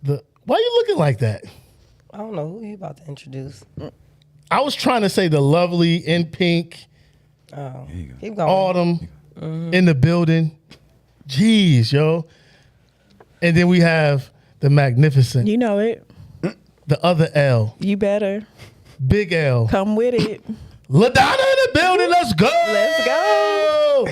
Why you looking like that? I don't know who you about to introduce. I was trying to say the lovely in pink, Oh, keep going. Autumn in the building. Jeez, yo. And then we have the magnificent, You know it. the other L, You better Big L. come with it. LaDonna in the building. Let's go. Let's go.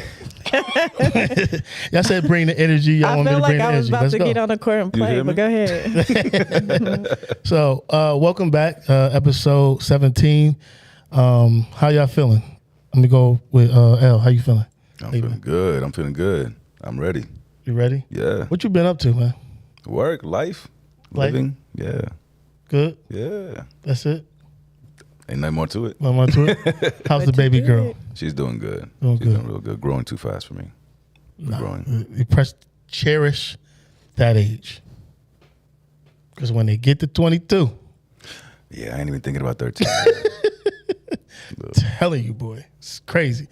Y'all said bring the energy. Y'all I want me feel to bring like the I was energy. about Let's to go. get on the court and play, hear but me? go ahead. So, welcome back, episode 17. How y'all feeling? Let me go with L. How you feeling? I'm feeling good. I'm ready. You ready? Yeah. What you been up to, man? Work, life, Life? living. Yeah. Good. Yeah. That's it. Ain't nothing more to it. One more to it. How's the But you baby did girl? it. She's doing good. Doing She's good. doing real good. Growing too fast for me. We're growing. You cherish that age. Because when they get to 22, Yeah, I ain't even thinking about 13. telling you, boy, it's crazy.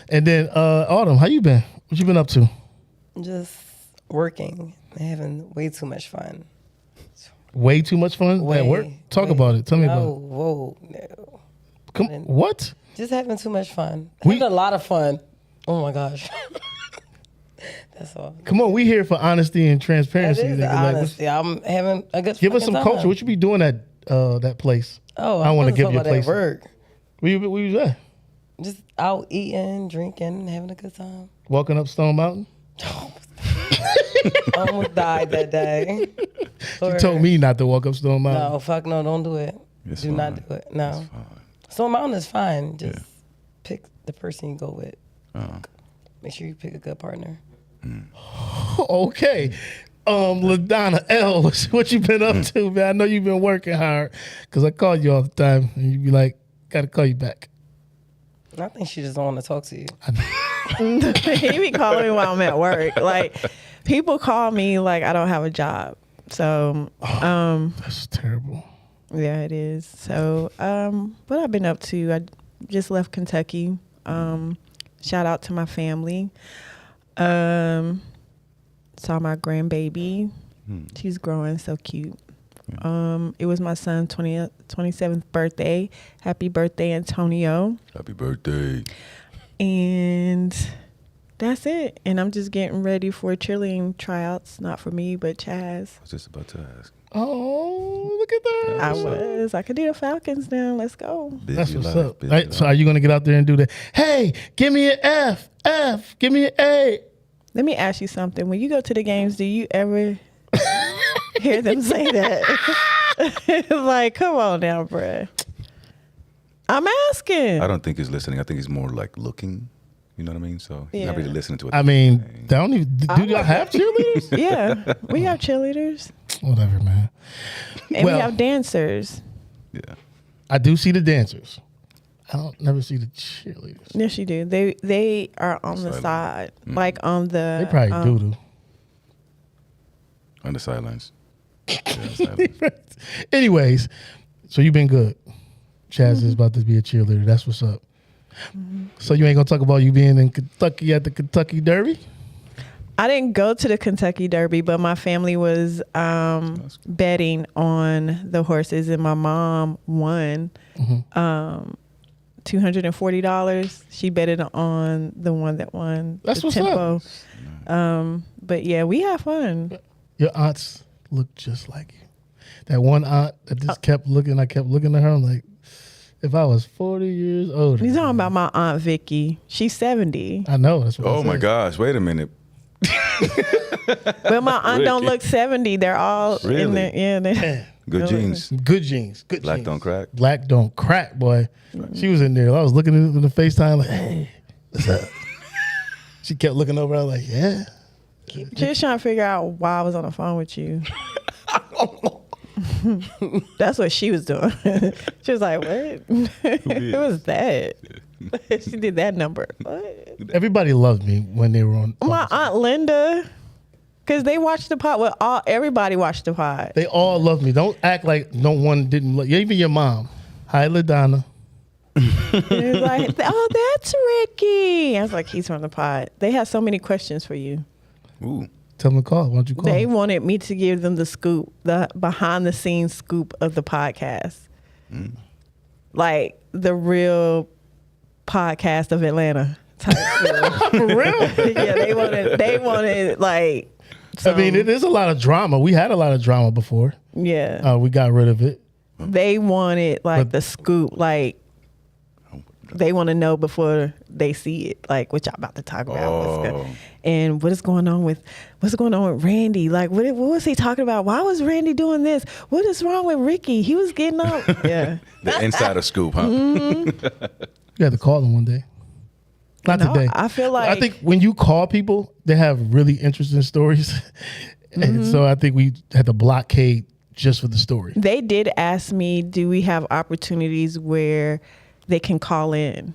And then Autumn, how you been? What you been up to? Just working and having way too much fun. Way too much fun Way, at work? Talk way. about it. Tell me no, about it. Whoa, no. Come, what? Just having too much fun. We- Having a lot of fun. Oh my gosh. That's all. Come on, we here for honesty and That transparency. is the nigga. Like, what's- honesty. I'm having a good give us some fucking time. culture. What you be doing at that place? Oh, I want to wasn't give talking you a about place. at work. Where you at? Just out eating, drinking, having a good time. Walking up Stone Mountain? Almost died that day. You told me not to walk up Stone Mountain. No, fuck no, don't do it. It's Do not fine. do it. No. It's fine. Stone Mountain is fine. Just Yeah. pick the person you go with. Make sure you pick a good partner. Okay. LaDonna L, what you been up to, man? I know you've been working hard because I call you all the time and you be like, gotta call you back. I think she just don't want to talk to you. He be calling me while I'm at work. Like, people call me like I don't have a job. So, That's terrible. yeah, it is. So, what I've been up to, I just left Kentucky. Shout out to my family. Saw my grandbaby. She's growing so cute. It was my son's 27th birthday. Happy birthday, Antonio. Happy birthday. And that's it. And I'm just getting ready for cheerleading tryouts. Not for me, but Chaz. I was just about to ask. Oh, look at that. I could do the Falcons now. Let's go. Busy That's what's life, up. busy Right, so life. are you going to get out there and do that? Hey, give me an F, give me an A. Let me ask you something. When you go to the games, do you ever hear them say that? Like, come on now, bruh. I'm asking. I don't think he's listening. I think he's more like looking. You know what I mean? So he's not Yeah. really listening to it. I mean, they don't even, do y'all have cheerleaders? Yeah, we have cheerleaders. Whatever, man. And Well- we have dancers. Yeah. I do see the dancers. I don't never see the cheerleaders. Yes, you do. They are on the side, like on the. They probably do. On the sidelines. Yeah, sidelines. Anyways, so you've been good. Chaz is about to be a cheerleader. That's what's up. So you ain't gonna talk about you being in Kentucky at the Kentucky Derby? I didn't go to the Kentucky Derby, but my family was betting on the horses, and my mom won $240. She betted on the one that won. That's the what's tempo. up. But yeah, we have fun. Your aunts look just like you. That one aunt that just kept looking. I kept looking at her. I'm like, if I was 40 years older. He's talking about my aunt Vicky. She's 70, I know. That's what I Oh my said. gosh! Wait a minute. but my aunt don't Ricky. look 70. They're all in Really? there. Yeah, Good Go genes. Good genes. Good Black genes. don't crack. Black don't crack, boy. She was in there. I was looking in the FaceTime like, hey, what's up? She kept looking over. I was like, yeah. just trying to figure out why I was on the phone with you. That's what she was doing. She was like, what? Who was that? She did that number. What? Everybody loved me when they were on. My aunt Linda, because they watched the pod. Well, everybody watched the pod. They all loved me. Don't act like no one didn't love you. Even your mom. Hi, LaDonna. It was like, oh, that's Ricky. I was like, he's from the pod. They had so many questions for you. Ooh. Tell them to call. Why don't you call? They them? wanted me to give them the scoop, the behind the scenes scoop of the podcast. Like the real podcast of Atlanta type feel. For real? Yeah, they wanted like I mean, it is a lot of drama. We had a lot of drama before. yeah. We got rid of it. They wanted like But- the scoop, like they want to know before they see it, like what y'all about to talk about, what's Oh. and what's going on with Randy? Like what was he talking about? Why was Randy doing this? What is wrong with Ricky? He was getting up. Yeah, The insider scoop, huh? You had to call them one day. Not No, today. I feel like I think when you call people, they have really interesting stories. And so I think we had to blockade just for the story. they did ask me, do we have opportunities where they can call in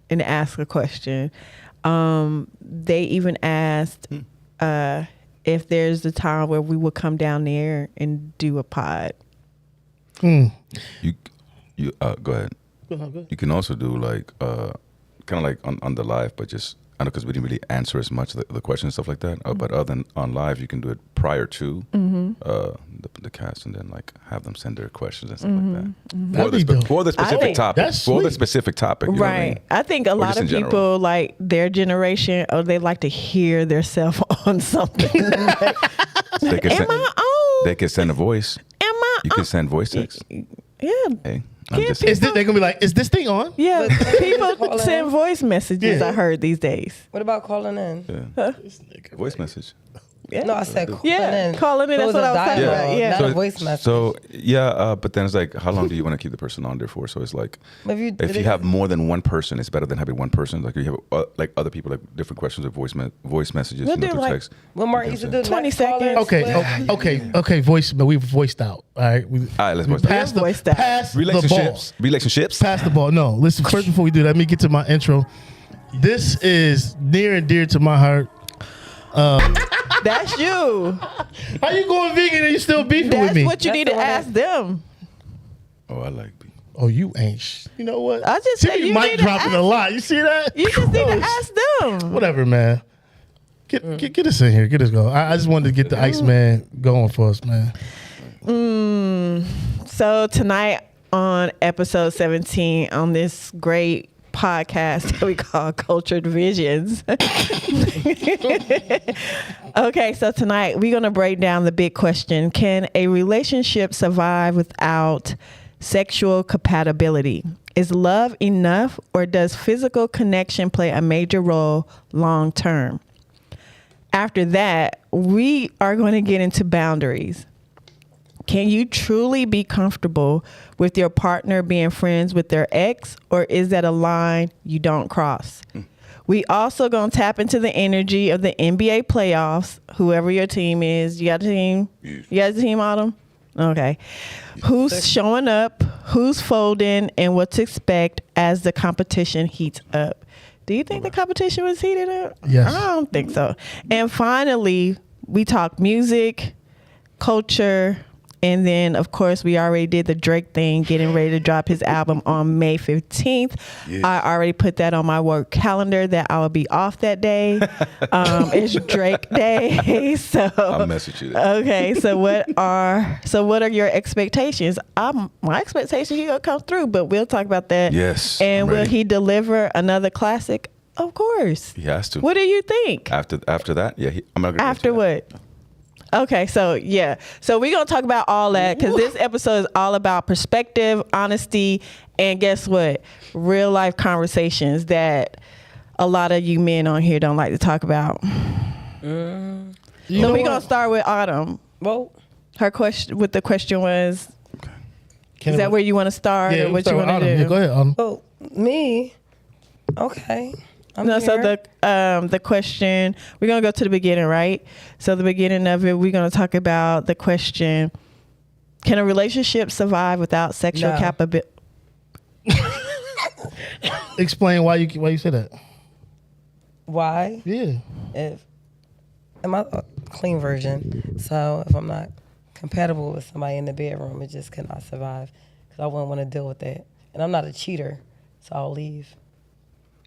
and ask a question? They even asked if there's a time where we would come down there and do a pod. You go ahead. You can also do like kind of like on the live, but just I know because we didn't really answer as much of the questions and stuff like that. But other than on live, you can do it prior to the cast, and then like have them send their questions and stuff like that That'd be dope. for the specific think topic. that's For the sweet. specific topic, you know what I mean? Right. I think a lot just of in general. people, like their generation, they like to hear themselves on something. They can Am send, I on? they can send a voice. Am I You on? can send voice text. Yeah. Hey, I'm Can't just people- Is this, they're going to be like, is this thing on? Yeah. But- People Call send in. voice messages, Yeah. I heard these days. What about calling in? yeah. Voice message. Yeah. No, I said calling Yeah, in. calling in, So that's it's what a I was talking dialogue, about, yeah. not So a voice message. So yeah, but then it's like, how long do you want to keep the person on there for? So it's like, But if you have more than one person, it's better than having one person. Like you have like other people, like different questions or voice messages, We'll you know, do through like- text. What Mark You used to know do? what I'm 20 next caller, seconds. Okay, split. okay, voice, but we've voiced out. All right. We, All right, let's we voice out. passed the, Voiced out. pass the ball. Relationships. Pass the ball. No, listen, first before we do that, let me get to my intro. This is near and dear to my heart. That's you. How you going vegan and you still beefing with That's me? what you That's need the to one ask them. Oh, I like beef. Oh, you ain't. You know what? I just See said me you mic need to dropping ask- a lot. You see that? You just need Oh, to ask them. Whatever, man. Get us in here. Get us going. I just wanted to get the Iceman going for us, man. So tonight on episode 17 on this great podcast that we call Cultured Visions. Okay, so tonight we're going to break down the big question. Can a relationship survive without sexual compatibility? Is love enough, or does physical connection play a major role long term? After that, we are going to get into boundaries. Can you truly be comfortable with your partner being friends with their ex, or is that a line you don't cross? We also gonna tap into the energy of the NBA playoffs. Whoever your team is, you got a team? Yes. You got a team, Autumn? Okay. Who's showing up, who's folding, and what to expect as the competition heats up. Do you think the competition was heated up? Yes. I don't think so. And finally, we talk music, culture, and then, of course, we already did the Drake thing, getting ready to drop his album on May 15th. Yes. I already put that on my work calendar that I will be off that day. It's Drake Day. So I'll message you that. okay, so what are your expectations? My expectation he gonna come through, but we'll talk about that. Yes, And I'm will ready. he deliver another classic? Of course. He has to. What do you think? After that, yeah, I'm not gonna. After what? Okay, so yeah. So we're going to talk about all that because this episode is all about perspective, honesty, and guess what? Real life conversations that a lot of you men on here don't like to talk about. You So know we're what? going to start with Autumn. Well, Her question, what the question was, Can is it- that where you want to start Yeah, or what start you with want to Autumn. do? Yeah, go ahead, Autumn. well, me. Okay. I'm No, so here. the question, we're gonna go to the beginning, right? So the beginning of it, we're gonna talk about the question: can a relationship survive without sexual No. capability? Explain why you said that. Why? Yeah. If am I a clean version? So if I'm not compatible with somebody in the bedroom, it just cannot survive because I wouldn't want to deal with that. And I'm not a cheater, so I'll leave.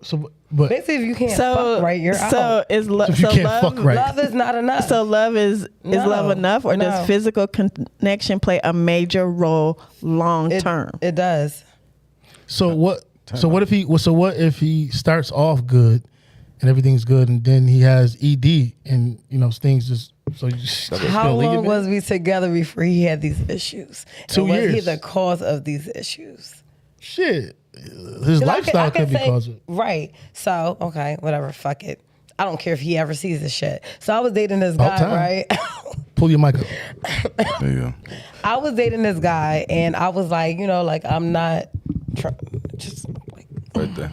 So, but Basically, if you can't So fuck right, you're so out. is So if you can't fuck right. Love is not enough. So love is love No, enough, or no. does physical connection play a major role long it, term? it does. so what? So what if he starts off good, and everything's good, and then he has ED, and things just so you just How gonna leave long him? was we together before he had these issues? 2 And was he years. the cause of these issues? Shit? His 'Cause lifestyle could be say- caused it. Right. So, okay, whatever, fuck it. I don't care if he ever sees this shit. So I was dating this All guy, time. right? Pull your mic up. There you go. I was dating this guy, and I was like, I'm not, just like, Right there.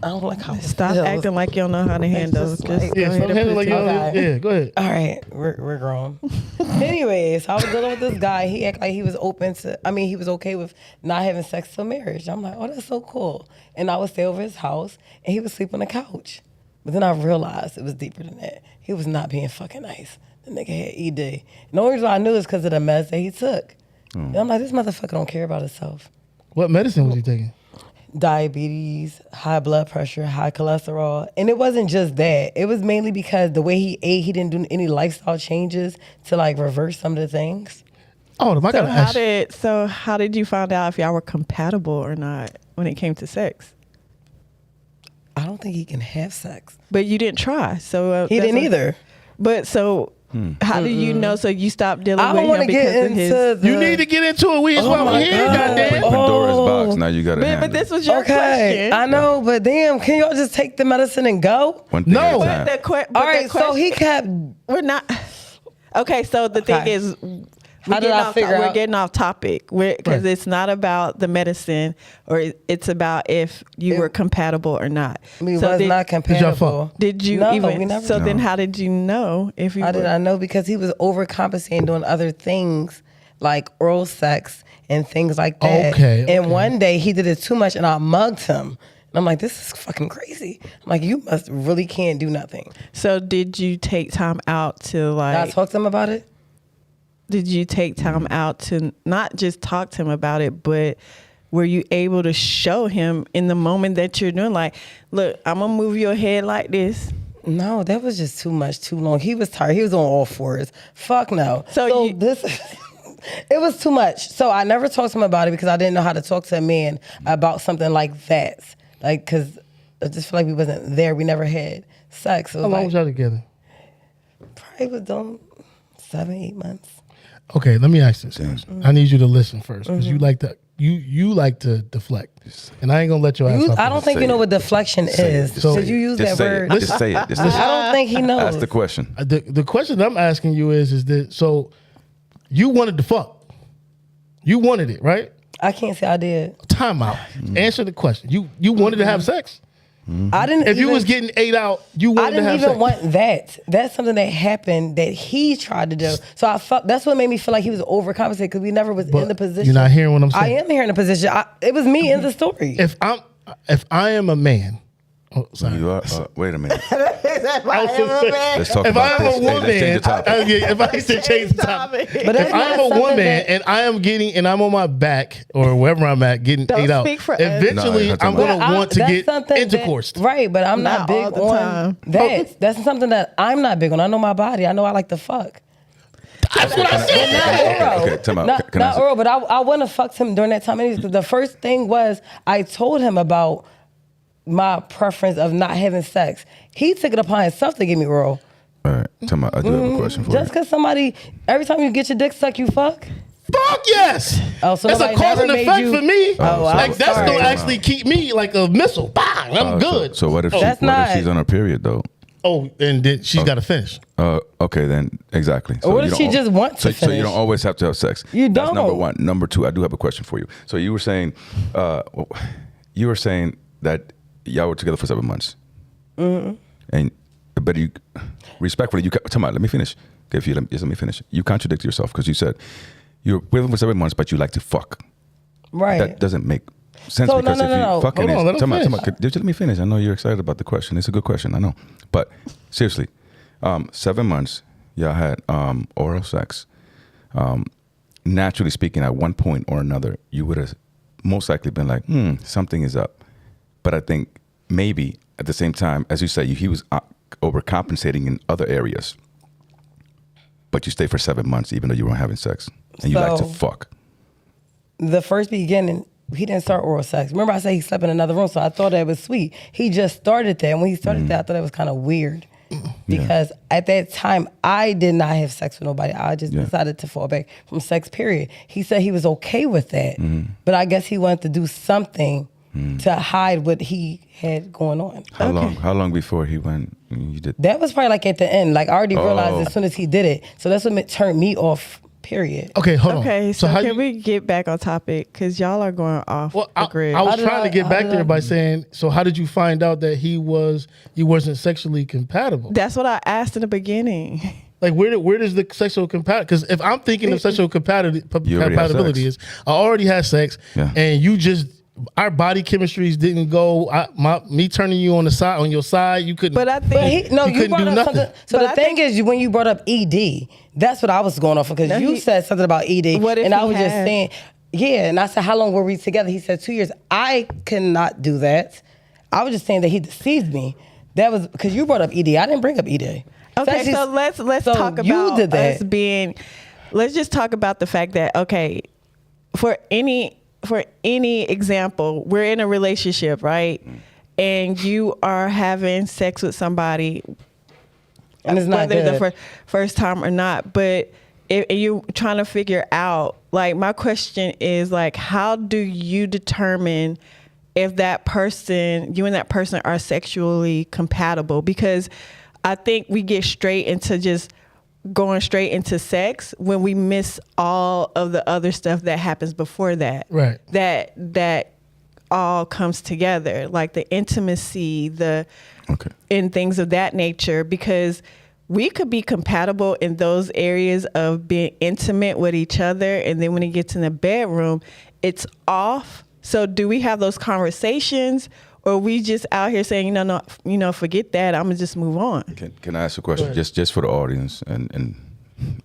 I don't like how it Stop feels. acting like you don't know how to handle. just Just like- go Yeah, ahead stop and handling put like it you out. don't- Yeah, go ahead. All right, we're grown. Anyways, I was dealing with this guy. He acted like he was he was okay with not having sex till marriage. I'm like, oh, that's so cool. And I would stay over his house, and he would sleep on the couch. But then I realized it was deeper than that. He was not being fucking nice. The nigga had ED. And the only reason I knew is because of the meds that he took. And I'm like, this motherfucker don't care about himself. What medicine was he taking? Diabetes, high blood pressure, high cholesterol. And it wasn't just that. It was mainly because the way he ate, he didn't do any lifestyle changes to like reverse some of the things. Oh, I So gotta ask. how did you find out if y'all were compatible or not when it came to sex? I don't think he can have sex. But you didn't try, so He that's didn't what- either. But so how do you know? So you stopped dealing I with don't want him to because get of his. into the... You need to get into it. We is Oh why my we're here, God. goddamn. Pandora's box. Oh. Now you got to But this was your Okay, question. I know, but damn, can y'all just take the medicine and go? One thing No. at a But time. But All right, so he kept... We're not. Okay, so the thing Okay. is, How did I figure we're out- getting off topic because Right. it's not about the medicine, or it's about if you were compatible or not. We So was did, not compatible. Did you No, even? we never... So then, how did you know if you? How did were, I know? Because he was overcompensating, doing other things like oral sex and things like that. Okay, And okay. one day he did it too much, and I mugged him. And I'm like, this is fucking crazy. I'm like, you must really can't do nothing. So did you take time out to Did I like? talk to him about it? Did you take time out to not just talk to him about it, but were you able to show him in the moment that you're doing, like, look, I'm gonna move your head like this? No, that was just too much, too long. He was tired. He was on all fours. Fuck no. So you- this, it was too much. So I never talked to him about it because I didn't know how to talk to a man about something like that. Like, because I just feel like we wasn't there. We never had sex. So How long was y'all together? probably was done 7-8 months. Okay, let me ask this. I need you to listen first because you like to you like to deflect, and I ain't gonna let your ass. off I the don't hook. think Say you know it. what deflection Say it. is. Just So- Did you use Just that say word? it. Just say it. Just I don't think he knows. Ask the question. The question I'm asking you is that so you wanted to fuck, you wanted it, right? I can't say I did. Time out. Answer the question. You wanted to have sex. I didn't. If you even- was getting ate out, you I wanted to didn't have even sex. want that. That's something that happened that he tried to do. So I felt that's what made me feel like he was overcompensating because we never was But in the position. you're not hearing what I'm saying. I am hearing the position. It was me in the story. If I am a man, oh sorry. You are. Wait a minute. I was just saying, Let's talk if I about am this. a Hey, woman, let's change the topic. if I used to change the topic. but that's If not I'm a something woman that- and I am getting and I'm on my back or wherever I'm at getting Don't ate out, speak for us. eventually No, I'm but gonna want to that's get something that- intercourse. right? But I'm Not not, all big the on time. that. That's something that I'm not big on. I know my body. I know I like to fuck. That's what I said. Okay, time out. Not, Can I not say- oral, but I wouldn't have fucked him during that time. Anyways, 'cause the first thing was I told him about my preference of not having sex. He took it upon himself to give me oral. All right. Time out. I do have a question for you. Just because somebody, every time you get your dick sucked, you fuck? Fuck yes. Oh, so it's a nobody cause never and made effect you- for me. Oh, like I'm that's sorry. gonna actually keep me like a missile. Bang, I'm good. So what if That's what if not- she's on her period though? Oh, and then she's got to finish. Okay, then exactly. So what you if don't she al- just wants to so you finish? don't always have to have sex. You That's number don't. one. Number two, I do have a question for you. So you were saying, you were saying that y'all were together for 7 months, and but you respectfully, come on, let me finish. Okay, if you let me finish. You contradict yourself because you said you're with him for 7 months, but you like to fuck. Right. That doesn't make sense So, because no, if no, you no. fucking Hold on, let him come on, finish. just let me finish. I know you're excited about the question. It's a good question, I know. But seriously, 7 months, y'all had oral sex. Naturally speaking, at one point or another, you would have most likely been like, something is up. But I think maybe at the same time, as you said, he was overcompensating in other areas, but you stayed for 7 months even though you weren't having sex and you like to fuck. The first beginning, he didn't start oral sex. Remember I said he slept in another room, so I thought that was sweet. He just started that. And when he started that, I thought it was kind of weird. Because at that time, I did not have sex with nobody. I just decided to fall back from sex, period. He said he was okay with that. But I guess he wanted to do something to hide what he had going on. How long before he went, you did? That was probably like at the end. Like I already realized as soon as he did it. So that's what turned me off, period. Okay, hold on. Okay, so can we get back on topic? Because y'all are going off the grid. I was trying to get back there by saying, so how did you find out that you wasn't sexually compatible? That's what I asked in the beginning. Like where does the sexual compatibility? Because if I'm thinking of sexual compatibility is I already had sex and you just our body chemistries didn't go. Me turning you on your side, you couldn't. But I think you couldn't brought do up nothing. something. So the thing is, when you brought up ED, that's what I was going off of because you said something about ED, what if and I was he just had? saying, and I said, how long were we together? He said 2 years. I cannot do that. I was just saying that he deceived me. That was because you brought up ED. I didn't bring up ED. Okay, so let's talk about us being. Let's just talk about the fact that for any example, we're in a relationship, right? And you are having sex with somebody, and it's not whether good. the first time or not. But if you're trying to figure out, like, my question is, like, how do you determine if you and that person are sexually compatible? Because I think we get going straight into sex when we miss all of the other stuff that happens before that. Right. That all comes together, like the intimacy, and things of that nature, because we could be compatible in those areas of being intimate with each other, and then when it gets in the bedroom, it's off. So do we have those conversations, or are we just out here saying, no, forget that, I'm gonna just move on? Can I ask a question, just for the audience and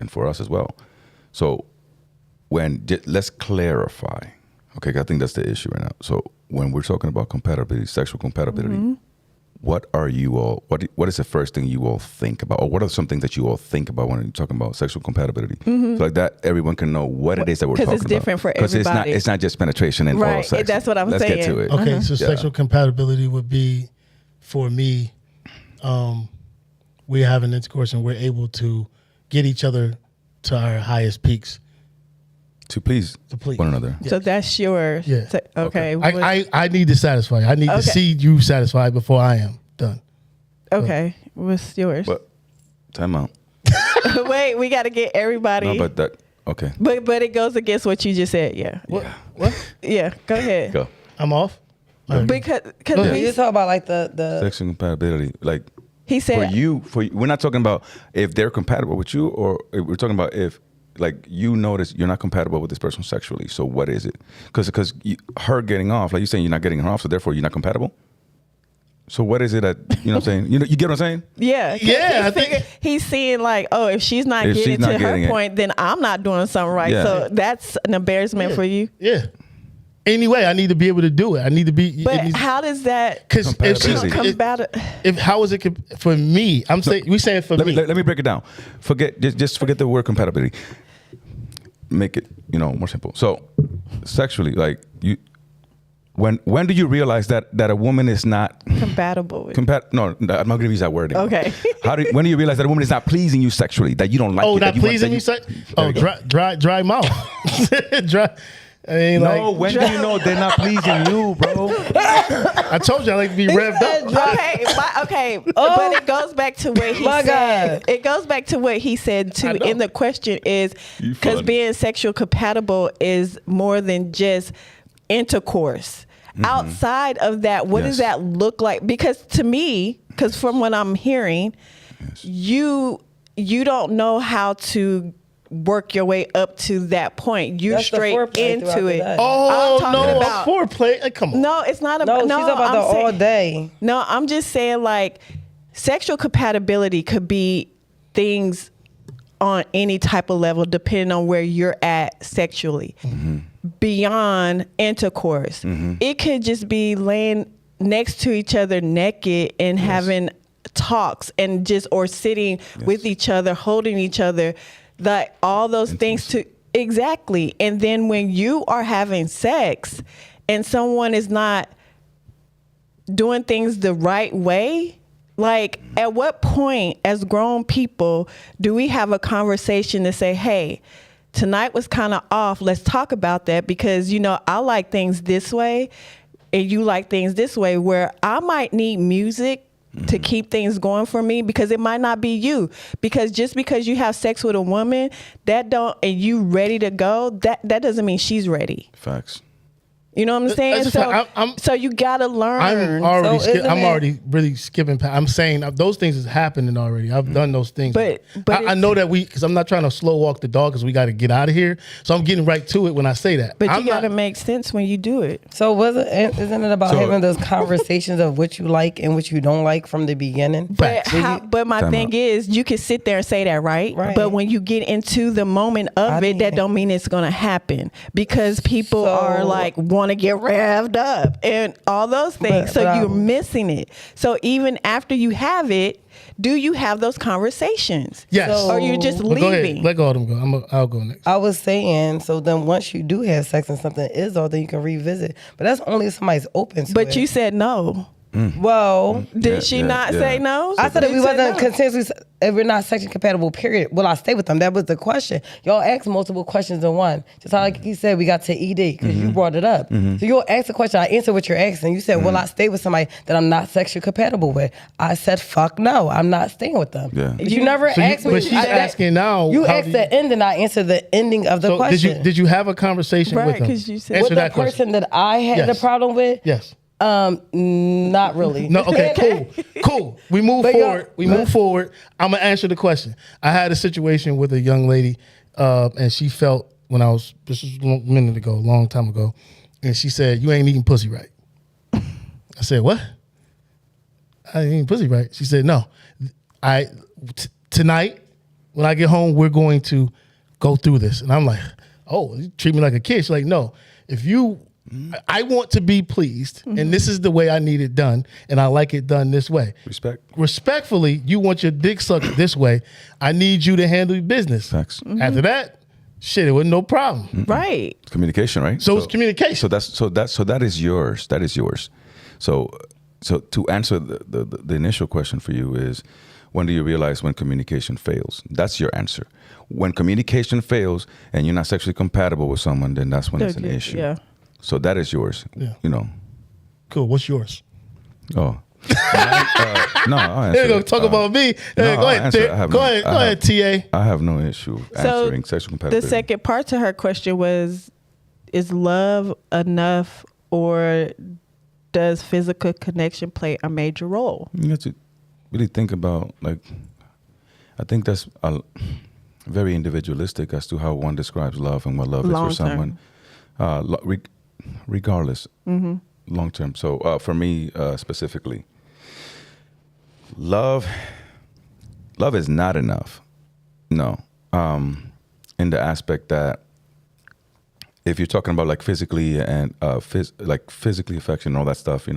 for us as well? So let's clarify. Okay, I think that's the issue right now. So when we're talking about compatibility, sexual compatibility, what are you all? What is the first thing you all think about, or what are some things that you all think about when you're talking about sexual compatibility? So like that, everyone can know what it is that we're talking about. Because it's different for everybody. Because it's not just penetration and oral sex. That's what I'm saying. Let's get to it. Okay, so sexual compatibility would be, for me, we're having intercourse and we're able to get each other to our highest peaks. To please one another. So that's yours. Yeah. Okay. I need to satisfy. I need to see you satisfied before I am done. Okay. What's yours? But time out. Wait, we got to get everybody. No, but that okay. But it goes against what you just said. Yeah. What? Yeah. Go ahead. Go. I'm off. Because You talk about like the Sexual compatibility, like he said for you, we're not talking about if they're compatible with you, or we're talking about if, like, you notice you're not compatible with this person sexually. So what is it? Because her getting off, like you're saying, you're not getting her off, so therefore you're not compatible. So what is it that, you know what I'm saying? You get what I'm saying? Yeah. Yeah, I think he's seeing, like, if she's not getting to her point, then I'm not doing something right. Yeah. So that's an embarrassment for you. Yeah. Anyway, I need to be able to do it. I need to be. But how does that? Because how is it for me? I'm saying we saying for me. Let me break it down. Forget the word compatibility. Make it more simple. So sexually, like you, when do you realize that a woman is not compatible with? No, I'm not going to use that word anymore. Okay. When do you realize that a woman is not pleasing you sexually? That you don't like? Not pleasing me sexually? Dry mouth. Dry. When do you know they're not pleasing you, bro? I told you I like to be revved up. Okay. But it goes back to what he said. It goes back to what he said too. And the question is, because being sexual compatible is more than just intercourse. Outside of that, what does that look like? Because to me, from what I'm hearing, you don't know how to work your way up to that point. You're straight into it. Oh, no, foreplay. Come on. No, it's not about. No, she's about the all day. No, I'm just saying, like, sexual compatibility could be things on any type of level, depending on where you're at sexually. Beyond intercourse, it could just be laying next to each other naked and having talks and just or sitting with each other, holding each other, like all those things to exactly. And then when you are having sex and someone is not doing things the right way, like at what point as grown people do we have a conversation to say, hey, tonight was kind of off, let's talk about that, because you know I like things this way and you like things this way, where I might need music to keep things going for me, because it might not be you. Because just because you have sex with a woman and you ready to go, that doesn't mean she's ready. Facts. You know what I'm saying? So you gotta learn. I'm already really skipping past. I'm saying those things is happening already. I've done those things. But I know that because I'm not trying to slow walk the dog, because we got to get out of here. So I'm getting right to it when I say that. But you got to make sense when you do it. So isn't it about having those conversations of what you like and what you don't like from the beginning? But my thing is, you can sit there and say that, right? But when you get into the moment of it, that don't mean it's gonna happen, because people are like want to get revved up and all those things. So you're missing it. So even after you have it, do you have those conversations? Yes. Or you're just leaving? Go ahead. Let go of them go. I'll go next. I was saying, so then once you do have sex and something is off, then you can revisit. But that's only if somebody's open to it. But you said no. Well, did she not say no? I said if we wasn't continuously, if we're not sexually compatible, period, will I stay with them? That was the question. Y'all asked multiple questions in one. Just like he said, we got to ED because you brought it up. So you'll ask a question, I answer what you're asking. You said, will I stay with somebody that I'm not sexually compatible with? I said, fuck no, I'm not staying with them. Yeah. But you never asked me. But she's asking now. You asked the ending, I answered the ending of the question. Did you have a conversation with them? Because you said with the person that I had the problem with? Yes. Not really. No, okay, cool. We move forward. I'm gonna answer the question. I had a situation with a young lady, and she felt this was a minute ago, a long time ago, and she said, "You ain't eating pussy right." I said, "What? I ain't eating pussy right?" She said, "No, tonight when I get home, we're going to go through this." And I'm like, "Oh, you treat me like a kid." She's like, "No, I want to be pleased, and this is the way I need it done, and I like it done this way. Respectfully, you want your dick sucked this way. I need you to handle your business." Facts. After that, shit, it wasn't no problem. Right. It's communication, right? So it's communication. So that is yours. That is yours. So to answer the initial question for you is, when do you realize when communication fails? That's your answer. When communication fails and you're not sexually compatible with someone, then that's when it's an issue. Yeah. So that is yours. Yeah. You know. Cool. What's yours? Oh. No, I'll answer. You're going to talk about me. No, go ahead, TA. I have no issue answering sexual compatibility. The second part to her question was, is love enough, or does physical connection play a major role? You have to really think about, I think that's very individualistic as to how one describes love and what love is for someone. Regardless, long term. So for me specifically, love is not enough. No, in the aspect that if you're talking about physically and physically affection and all that stuff,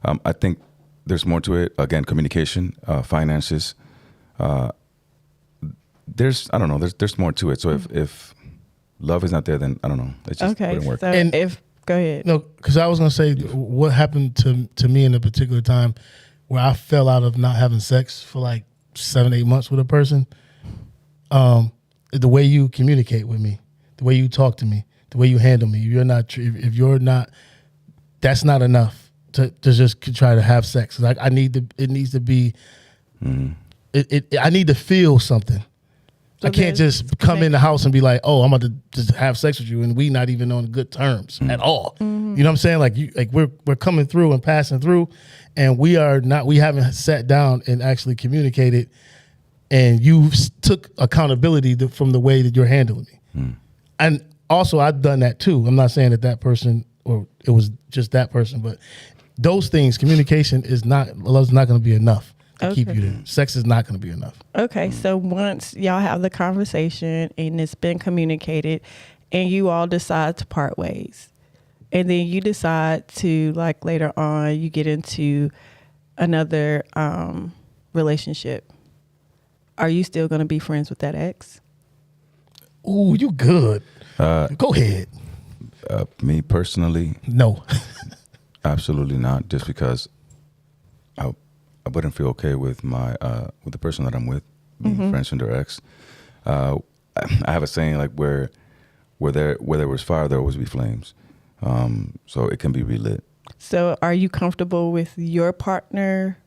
I think there's more to it. Again, communication, finances. There's more to it. So if love is not there, then I don't know. It just wouldn't work. So go ahead. No, because I was going to say what happened to me in a particular time where I fell out of not having sex for 7-8 months with a person. The way you communicate with me, the way you talk to me, the way you handle me. If you're not, that's not enough to just try to have sex. It needs to be. I need to feel something. I can't just come in the house and be like, "Oh, I'm about to just have sex with you," and we not even on good terms at all. You know what I'm saying? We're coming through and passing through, and we haven't sat down and actually communicated, and you took accountability from the way that you're handling me. And also, I've done that too. I'm not saying that person or it was just that person, but those things, communication love's not going to be enough. To keep you there. Sex is not going to be enough. Okay, so once y'all have the conversation and it's been communicated and you all decide to part ways, and then you decide to, like, later on you get into another relationship, are you still going to be friends with that ex? Ooh, you good. Go ahead. Me personally, no. Absolutely not. Just because I wouldn't feel okay with with the person that I'm with being friends with their ex. I have a saying, like, where there was fire, there will always be flames. So it can be relit. So are you comfortable with your partner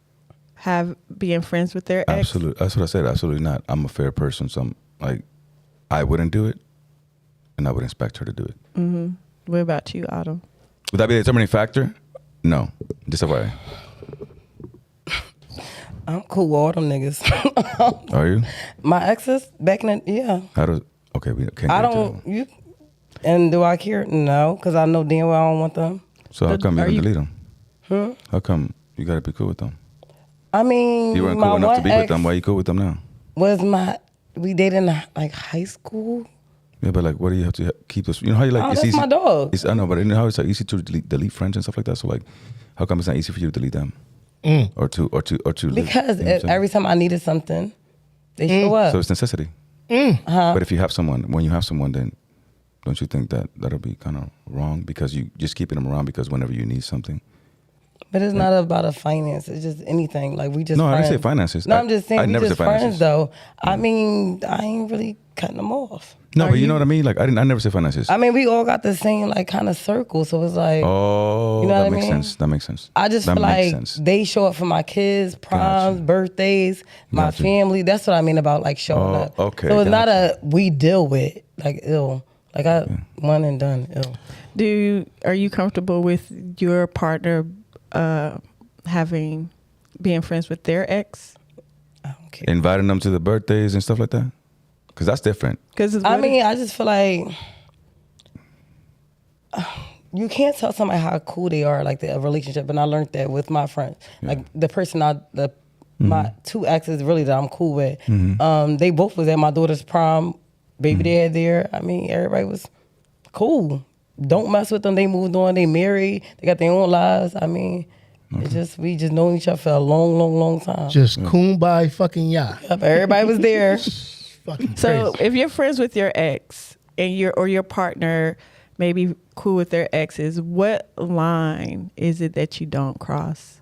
being friends with their ex? Absolutely. That's what I said. Absolutely not. I'm a fair person, so I'm like, I wouldn't do it, and I would expect her to do it. Mm-hmm. What about you, Otto? Would that be a determining factor? No. Just a way. I'm cool with all them niggas. Are you? My exes back in the, yeah. Okay, we can't. I don't, and do I care? No, because I know damn well I don't want them. So how come you can delete them? How come you got to be cool with them? I mean, you weren't cool enough to be with them. Why are you cool with them now? We dated in like high school. Yeah, but like, what do you have to keep this? You know how you like? Oh, it's that's easy, my dog. I know, but you know how it's like easy to delete friends and stuff like that. So like, how come it's not easy for you to delete them? Or to because every time I needed something, they show up. So it's necessity. But if you have someone, when you have someone, then don't you think that that'll be kind of wrong because you just keeping them around because whenever you need something. But it's not about a finance. It's just anything. Like we just no, friends. I didn't say finances. No, I'm just saying we just friends though. Yeah. I mean, I ain't really cutting them off. No, but you know what I mean? Like I never said finances. I mean, we all got the same like kind of circle. So it's like, oh, you know that what makes I mean? sense. That makes sense. I just feel like they show up for my kids, proms, birthdays, my family. That's what I mean about like showing up. Okay. So it's not a we deal with like ill. Like one and done ill. Are you comfortable with your partner being friends with their ex? I don't care. Inviting them to the birthdays and stuff like that? Because that's different. I just feel like you can't tell somebody how cool they are, like the relationship. And I learned that with my friends. Yeah. Like the person my two exes really that I'm cool with. They both was at my daughter's prom, baby dad there. I mean, everybody was cool. Don't mess with them. They moved on. They married. They got their own lives. I mean, we just known each other for a long, long, long time. Just kumbaya fucking ya. Yep, everybody was there. So if you're friends with your ex and your partner may be cool with their exes, what line is it that you don't cross?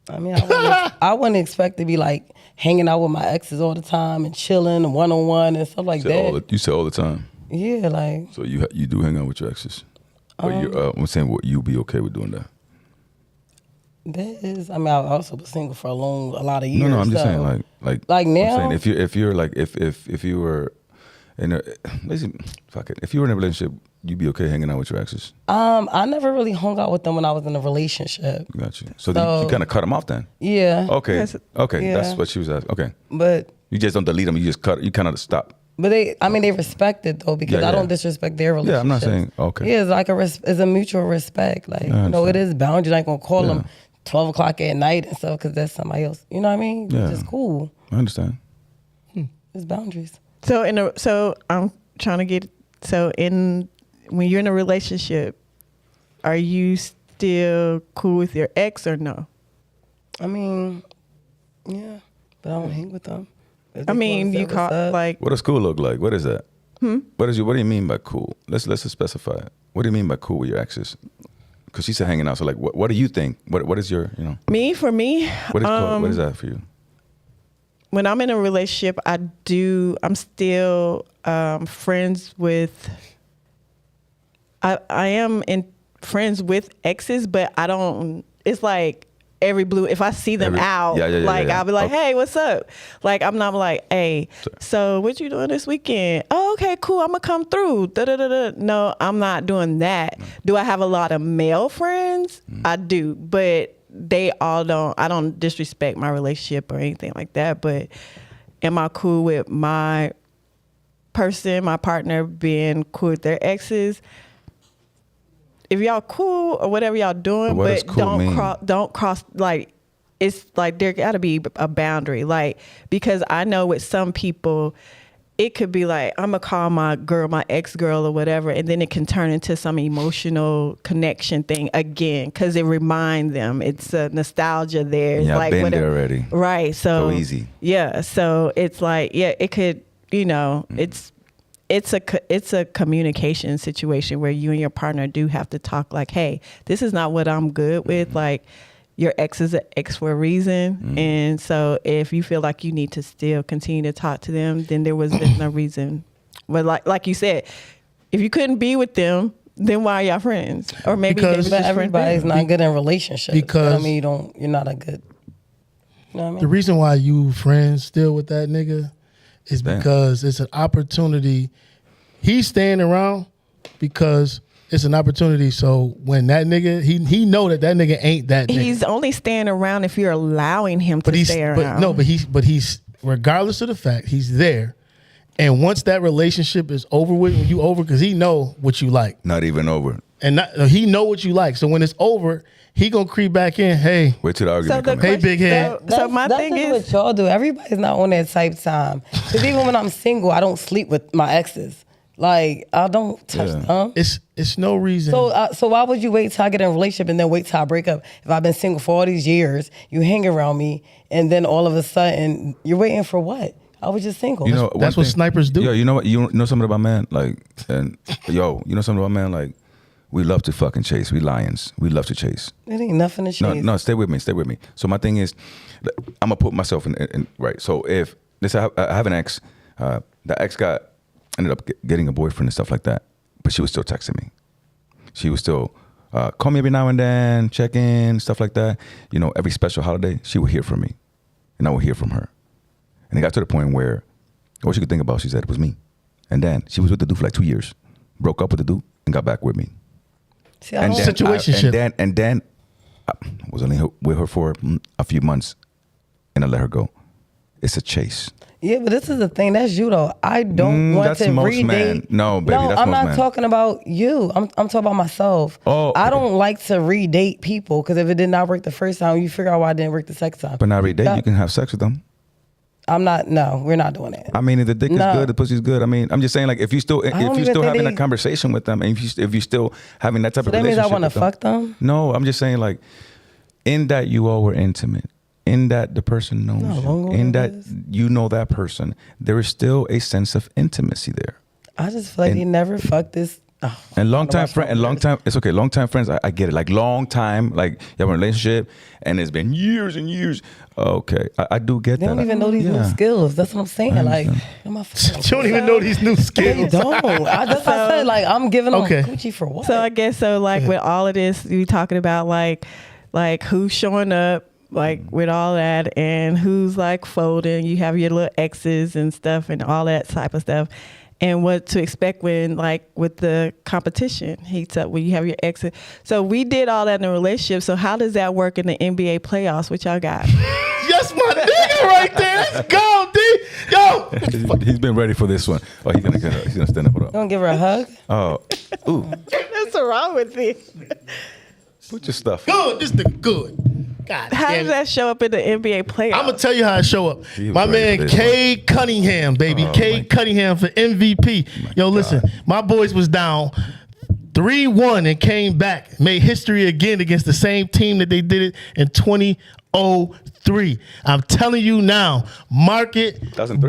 I mean, I wouldn't expect to be like hanging out with my exes all the time and chilling one-on-one and stuff like that. You say all the time? Yeah, like. So you do hang out with your exes? I'm saying, what you be okay with doing that? That is, I mean, I also was single for a lot of years. No, I'm just saying, like now. I'm saying, if you're like, if you were in a, fuck it, if you were in a relationship, you'd be okay hanging out with your exes. I never really hung out with them when I was in a relationship. Got you. So you kind of cut them off then. Yeah. Okay. Yeah. That's what she was asking. Okay. But you just don't delete them. You just cut. You kind of stop. But they respect it though because I don't disrespect their relationship. Yeah, I'm not saying okay. Yeah, it's like it's a mutual respect. Like it is boundaries. I ain't gonna call them 12 o'clock at night and stuff because that's somebody else. You know what I mean? Yeah. It's just cool. I understand. It's boundaries. So I'm trying to get when you're in a relationship, are you still cool with your ex or no? I mean, yeah, but I don't hang with them. I mean, you call like. What does cool look like? What is that? What do you mean by cool? Let's just specify it. What do you mean by cool with your exes? Because she said hanging out. So like, what do you think? What is your For me. What is cool? What is that for you? When I'm in a relationship, I'm still friends with. I am friends with exes, but I don't. It's like. If I see them out, I'll be like, hey, what's up? Like, I'm not like, hey, so what you doing this weekend? Oh, okay, cool. I'm going to come through. Da-da-da-da. No, I'm not doing that. Do I have a lot of male friends? I do, but they all don't. I don't disrespect my relationship or anything like that, but am I cool with my partner being cool with their exes? If y'all cool or whatever y'all doing, but cool don't cross like it's like there got to be a boundary, like because I know with some people, it could be like, I'm gonna call my ex girl or whatever, and then it can turn into some emotional connection thing again, because it reminds them. It's a nostalgia there. It's Yeah, like I've been there already. Right. So easy. Yeah. So it's like, yeah, it could, it's a communication situation where you and your partner do have to talk like, hey, this is not what I'm good with. Like, your ex is an ex for a reason. And so if you feel like you need to still continue to talk to them, then there's no reason. But like you said, if you couldn't be with them, then why are y'all friends? Or maybe but everybody's not good in relationships. Because I mean, you're not a good. You know what I mean? The reason why you friends still with that nigga is because it's an opportunity. He's staying around because it's an opportunity. So when that nigga, he know that nigga ain't that nigga. He's only staying around if you're allowing him to stay around. But he's regardless of the fact, he's there. And once that relationship is over with, when you over, because he know what you like. Not even over. And he know what you like. So when it's over, he gonna creep back in. Hey, wait till the argument comes. Hey, big head. So my thing is, what y'all do. Everybody's not on that type time. Because even when I'm single, I don't sleep with my exes. Like, I don't touch them. It's no reason. So why would you wait till I get in a relationship and then wait till I break up? If I've been single for all these years, you hang around me, and then all of a sudden you're waiting for what? I was just single. You know, that's what snipers do. Yo, you know what? You know something about man? Like, and you know something about man? Like, we love to fucking chase. We lions. We love to chase. It ain't nothing to chase. No, stay with me. So my thing is, I'm gonna put myself in right. So if I have an ex, the ex ended up getting a boyfriend and stuff like that, but she was still texting me. She was still call me every now and then, check in, stuff like that. You know, every special holiday, she would hear from me, and I would hear from her. And it got to the point where all she could think about, she said, was me. And then she was with the dude for like 2 years, broke up with the dude, and got back with me. See, And then I was only with her for a few months, and I let her go. It's a chase. Yeah, but this is the thing. That's you though. I don't want to redate. No, baby, that's I'm most not man. talking about you. I'm talking about myself. Oh, okay. I don't like to redate people because if it did not work the first time, you figure out why it didn't work the second time. But not redate, you can have sex with them. No, we're not doing that. I mean, if the dick is good, the pussy's good. I mean, I'm just saying, like, if you still having a conversation with them, and if you still having that type of relationship, that means I want to fuck them? No, I'm just saying, like, in that you all were intimate, in that the person knows you, in that you know that person, there is still a sense of intimacy there. I just feel like they never fucked this. And long time, it's okay. Long time friends, I get it. Like long time, like you have a relationship, and it's been years and years. Okay, I do get that. They don't even know these new skills. That's what I'm saying. Like, you don't even know these new skills. They don't. I said, like, I'm giving them Gucci for what? So I guess like with all of this, we talking about like who's showing up, like with all that, and who's like folding. You have your little exes and stuff, and all that type of stuff. And what to expect when, like, with the competition heats up, when you have your exit. So we did all that in a relationship. So how does that work in the NBA playoffs? What y'all got? Yes, my nigga right there. Let's go, D. Yo. He's been ready for this one. Oh, he's gonna stand up. You gonna give her a hug? Oh, ooh. What's wrong with me? Put your stuff. Good. This nigga good. God how does that show up in the NBA playoffs? I'm gonna tell you how it show up. My man Cade Cunningham, baby. Cade Cunningham for MVP. Yo, listen, my boys was down 3-1 and came back, made history again against the same team that they did it in 2003. I'm telling you now, mark it,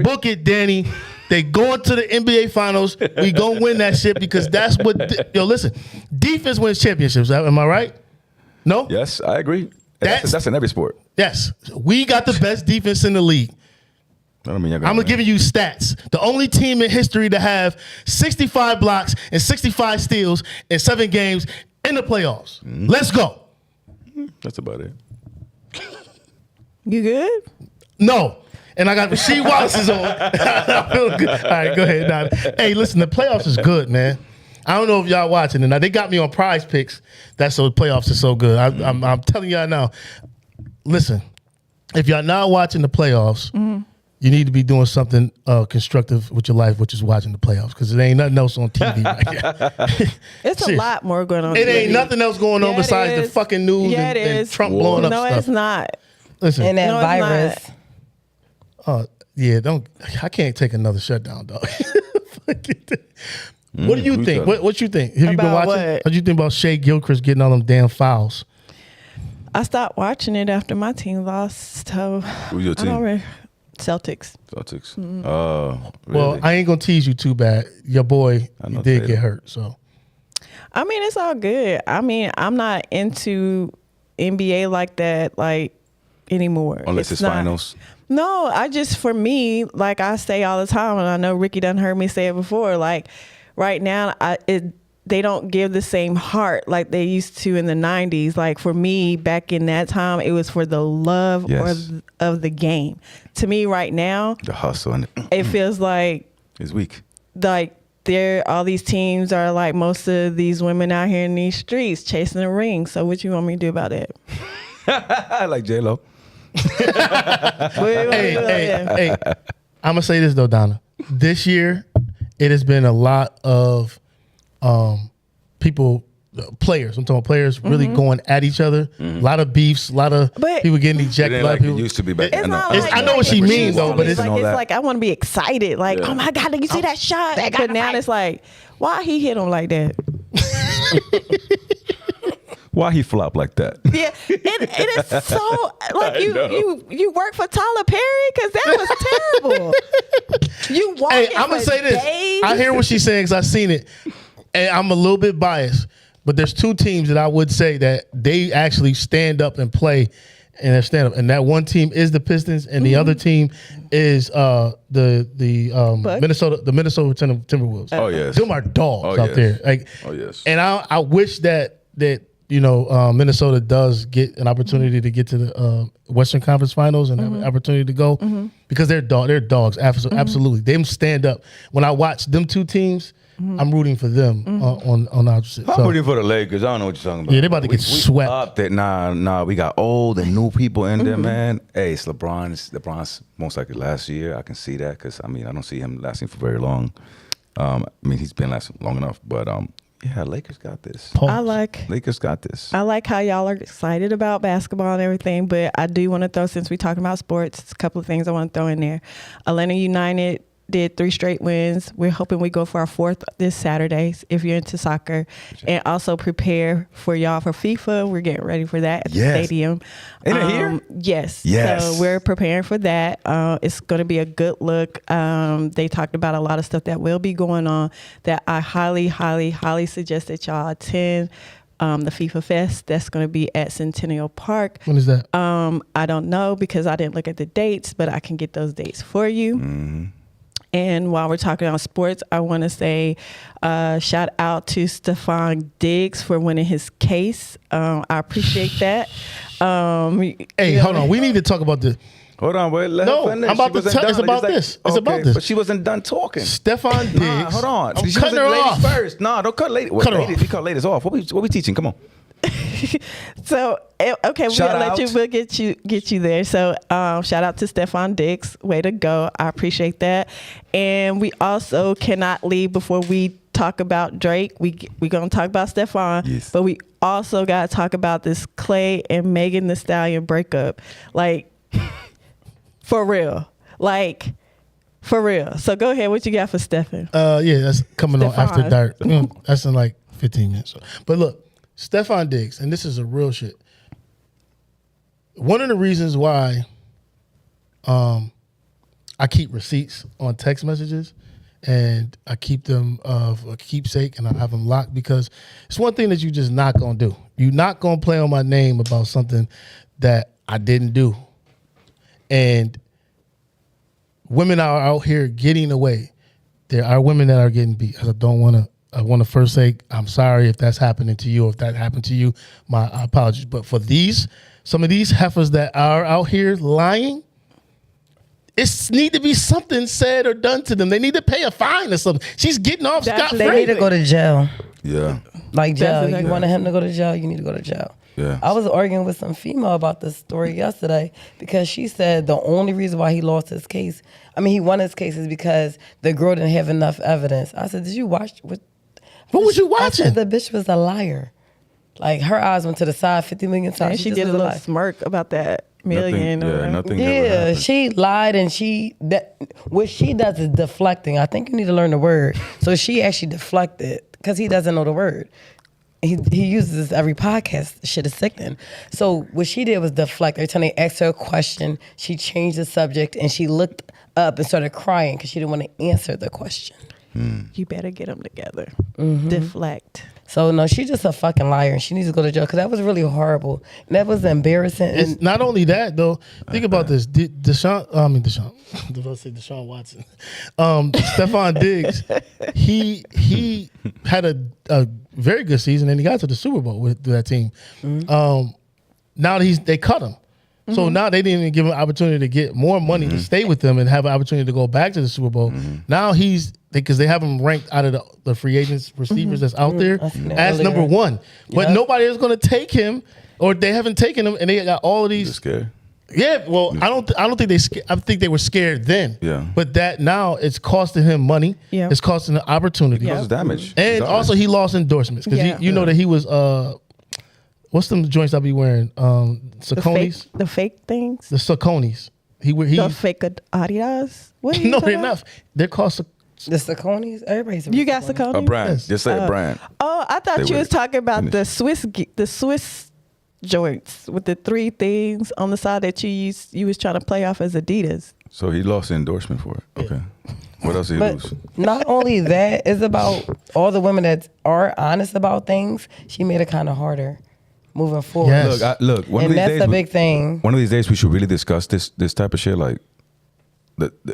book it, Danny. They going to the NBA Finals. We gonna win that shit because that's what. Yo, listen, defense wins championships. Am I right? No. Yes, I agree. That's in every sport. Yes, we got the best defense in the league. I mean, I'm gonna give you stats. The only team in history to have 65 blocks and 65 steals in 7 games in the playoffs. Let's go. That's about it. You good? No. And I got Rasheed Wallace's on. I feel good. All right, go ahead. Now, hey, listen, the playoffs is good, man. I don't know if y'all watching it. Now, they got me on Prize Picks. That's so the playoffs is so good. I'm telling y'all now. Listen, if y'all not watching the playoffs, you need to be doing something constructive with your life, which is watching the playoffs, because there ain't nothing else on TV right now. It's a lot more going on. It ain't nothing else going on besides the fucking news and Trump blowing up stuff. No, it's not. Listen, and that virus. Yeah, I can't take another shutdown, dog. What do you think? What you think? Have you been watching? What do you think about Shea Gilchrist getting all them damn fouls? I stopped watching it after my team lost. So who's your team? Celtics. Mm-hmm. Really? Well, I ain't gonna tease you too bad. Your boy did get hurt, so. I mean, it's all good. I mean, I'm not into NBA like that, anymore. Unless it's finals. No, for me, like I say all the time, and I know Ricky done heard me say it before, like right now, they don't give the same heart like they used to in the 90s. Like for me, back in that time, it was for the love of the game. To me right now, the hustle and it feels like it's weak. Like all these teams are like most of these women out here in these streets chasing the ring. So what you want me to do about it? I like J-Lo. Hey, I'm gonna say this though, Donna. This year, it has been a lot of players. I'm talking players really going at each other. A lot of beefs. A lot of people getting ejected. It ain't like it used to be back then. I know what she means though, but it's like I want to be excited. Like, oh my God, did you see that shot? But now it's like, why he hit him like that? Why he flop like that? Yeah, it is so like you work for Tyler Perry because that was terrible. You walk. Hey, I'm gonna say this. I hear what she's saying because I've seen it, and I'm a little bit biased. But there's two teams that I would say that they actually stand up and play, and they stand up. And that one team is the Pistons, and the other team is the Minnesota Timberwolves. Oh yes, them are dogs out there. Like, oh yes. And I wish that Minnesota does get an opportunity to get to the Western Conference Finals and have an opportunity to go because they're dogs. Absolutely, they stand up. When I watch them two teams, I'm rooting for them on the opposite. I'm rooting for the Lakers. I don't know what you're talking about. Yeah, they're about to get swept. Up that nah. We got old and new people in there, man. Hey, it's LeBron's most likely last year. I can see that because I don't see him lasting for very long. He's been lasting long enough, but yeah, Lakers got this. Lakers got this. I like how y'all are excited about basketball and everything, but I do want to throw, since we're talking about sports, a couple of things I want to throw in there. Atlanta United did 3 straight wins. We're hoping we go for our 4th this Saturday if you're into soccer. And also prepare for y'all for FIFA. We're getting ready for that at the stadium. Isn't it here? Yes. Yes. So we're preparing for that. It's going to be a good look. They talked about a lot of stuff that will be going on that I highly, highly, highly suggest that y'all attend. The FIFA Fest, that's going to be at Centennial Park. When is that? I don't know because I didn't look at the dates, but I can get those dates for you. Mm-hmm. And while we're talking about sports, I want to say shout out to Stephon Diggs for winning his case. I appreciate that. Hey, hold on. We need to talk about this. Hold on, wait. I'm about to tell. It's about this. It's about this. But she wasn't done talking. Stephon Diggs. Hold on. I'm cutting her off first. No, don't cut ladies. Cut her off. We cut ladies off. What we teaching? Come on. So okay, we'll get you there. So shout out to Stephon Diggs, way to go. I appreciate that. And we also cannot leave before we talk about Drake. We gonna talk about Stephon, but we also gotta talk about this Clay and Megan Thee Stallion breakup. Like for real. So go ahead. What you got for Stephen? Yeah, that's coming on after dark. That's in like 15 minutes. But look. Stephon Diggs, and this is a real shit. One of the reasons why I keep receipts on text messages and I keep them of a keepsake and I have them locked because it's one thing that you just not going to do. You're not going to play on my name about something that I didn't do. And women are out here getting away. There are women that are getting beat. I want to first say I'm sorry if that's happening to you. If that happened to you, my apologies. But for some of these heifers that are out here lying, it need to be something said or done to them. They need to pay a fine or something. She's getting off scot-free. They need to go to jail. Yeah. Like jail. You wanted him to go to jail, you need to go to jail. Yeah. I was arguing with some female about this story yesterday because she said the only reason why he lost his case, he won his case is because the girl didn't have enough evidence. I said, did you watch what was you watching? I said the bitch was a liar. Like her eyes went to the side 50 million times. And she did a little smirk about that. million. Nothing. Yeah, she lied, and what she does is deflecting. I think you need to learn the word. So she actually deflected because he doesn't know the word. He uses this every podcast. The shit is sickening. So what she did was deflect. Every time they asked her a question, she changed the subject, and she looked up and started crying because she didn't want to answer the question. You better get them together. Deflect. So no, she's just a fucking liar, and she needs to go to jail because that was really horrible. And that was embarrassing. It's not only that though. Think about this. Deshaun Watson. Stephon Diggs. He had a very good season, and he got to the Super Bowl with that team. Now they cut him. So now they didn't even give him an opportunity to get more money to stay with them and have an opportunity to go back to the Super Bowl. Now because they have him ranked out of the free agents receivers that's out there as number one. But nobody is going to take him, or they haven't taken him, and they got all of these. You're scared? Yeah, well, I don't think I think they were scared then. Yeah. But that now it's costing him money. Yeah. It's costing him opportunity. It causes damage. And also he lost endorsements because you know that he was what's them joints I be wearing? Saucony's? The fake things? The Saucony's. He The fake Adidas? What are you no, talking they're about? not. They're called the Saucony's. Everybody's You got Saucony? A brand. Just say a brand. Oh, I thought They you were was talking about finished. the Swiss joints with the 3 things on the side that you was trying to play off as Adidas. So he lost the endorsement for it. Okay. What else did he But lose? not only that, it's about all the women that are honest about things. She made it kind of harder moving forward. Yes. Look. One of And these that's days, a big thing. One of these days, we should really discuss this type of shit. Like,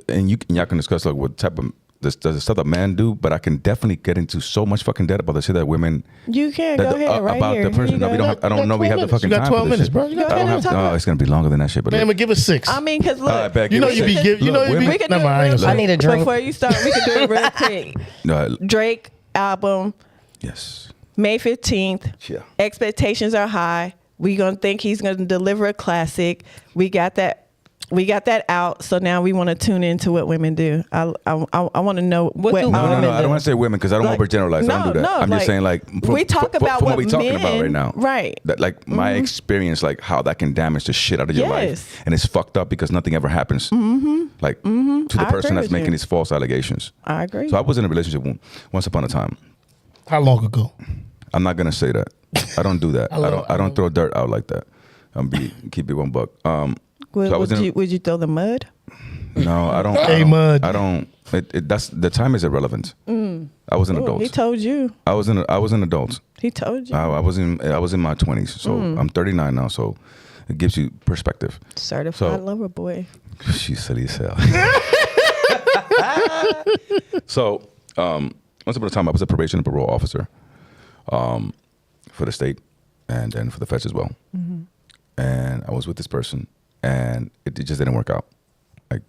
and y'all can discuss like what type of the stuff that men do. But I can definitely get into so much fucking debt about the shit that women. You can go ahead right about here. the person. No, we don't have. I don't know. We have the fucking You got time 12 for this minutes, shit. bro. You got I don't 12 have. minutes. No, it's gonna be longer than that shit. But Man, I'm look, gonna give it 6. I mean, because look, all right, back, You know give you it be six. give. You know Look, you be. women- we can Never do mind. I ain't it real gonna I say need it. a drink. before you start. We can do it real quick. No, Drake album, yes. May 15th. Yeah. Expectations are high. We gonna think he's gonna deliver a classic. We got that out. So now we want to tune into what women do. I want to know What do No, women I don't want to say women because I don't Like, overgeneralize. I don't do that. no, I'm just like, saying like we talk about from what we talking men- about right now. right. That like my experience, like how that can damage the shit out of your Yes. life, and it's fucked up because nothing ever happens. Like to the I person agree that's with making you. these false allegations. I agree. So I was in a relationship once upon a time. How long ago? I'm not gonna say that. I don't do that. love- I don't throw dirt out like that. Keep it $1. So I was in a- would you throw the mud? No, I don't. Hey, mud. I don't. That's the time is irrelevant. I was an adult. He told you. I was an adult. He told you. I was in my 20s. So I'm 39 now. So it gives you perspective. Certified lover boy. She's silly as hell. So once upon a time, I was a probation and parole officer for the state and then for the feds as well. And I was with this person, and it just didn't work out. Like,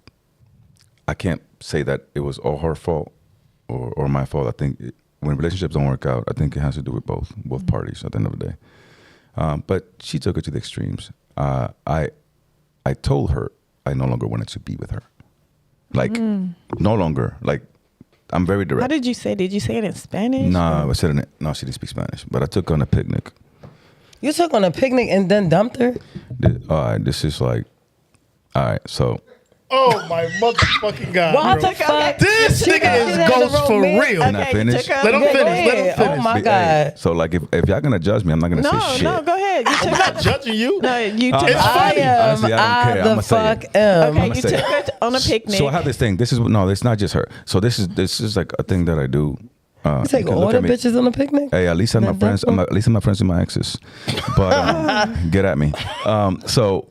I can't say that it was all her fault or my fault. I think when relationships don't work out, I think it has to do with both parties at the end of the day. But she took it to the extremes. I told her I no longer wanted to be with her. Like, no longer. Like, I'm very direct. How did you say? Did you say it in Spanish? No, I said it. No, she didn't speak Spanish. But I took her on a picnic. You took on a picnic and then dumped her? All right, this is like, all right, so. Oh my motherfucking god! What bro. the fuck? This nigga is ghost for real. Can I finish? Let him Yeah, go finish. Let him ahead. finish. Oh my Hey, God. so like, if y'all gonna judge me, I'm not gonna say shit. No, go ahead. You took I'm not judging you. No, you took It's I funny. am. Honestly, I don't care. the I'ma say fuck it. am. Okay, I'ma you say took it. her on a picnic. So I have this thing. No, it's not just her. So this is like a thing that I do. You take can all look the at me. bitches on a picnic? Hey, at least I'm my That friends. dumb At least I'm my friends with my exes. But get at me. So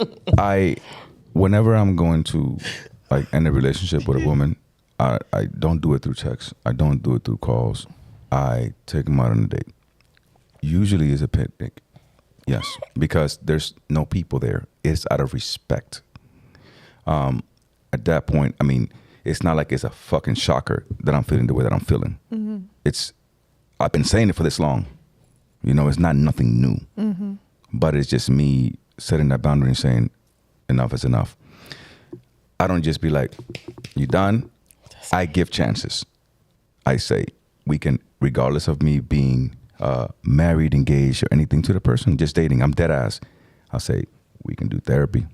whenever I'm going to like end a relationship with a woman, I don't do it through text. I don't do it through calls. I take them out on a date. Usually it's a picnic. Yes, because there's no people there. It's out of respect. At that point, I mean, it's not like it's a fucking shocker that I'm feeling the way that I'm feeling. I've been saying it for this long. You know, it's not nothing new. But it's just me setting that boundary and saying, enough is enough. I don't just be like, you done? I give chances. I say, we can, regardless of me being married, engaged, or anything to the person, just dating, I'm dead ass. I'll say, we can do therapy.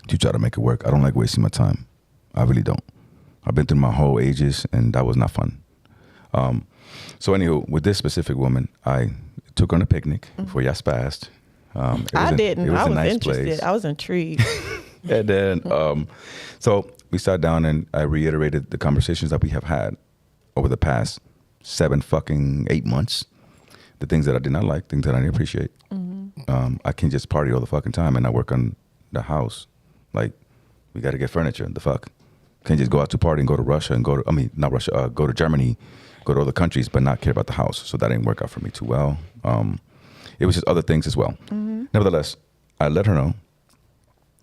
to try to make it work. I don't like wasting my time. I really don't. I've been through my whole ages, and that was not fun. So anywho, with this specific woman, I took her on a picnic for y'all spazzed. I didn't. I was nice interested. place. I was intrigued. And then, so we sat down and I reiterated the conversations that we have had over the past 8 months. The things that I did not like, things that I didn't appreciate. I can't just party all the fucking time and I work on the house. Like, we got to get furniture. The fuck? Can't just go out to party and go to Russia and not Russia, go to Germany, go to other countries, but not care about the house. So that didn't work out for me too well. It was just other things as well. Nevertheless, I let her know.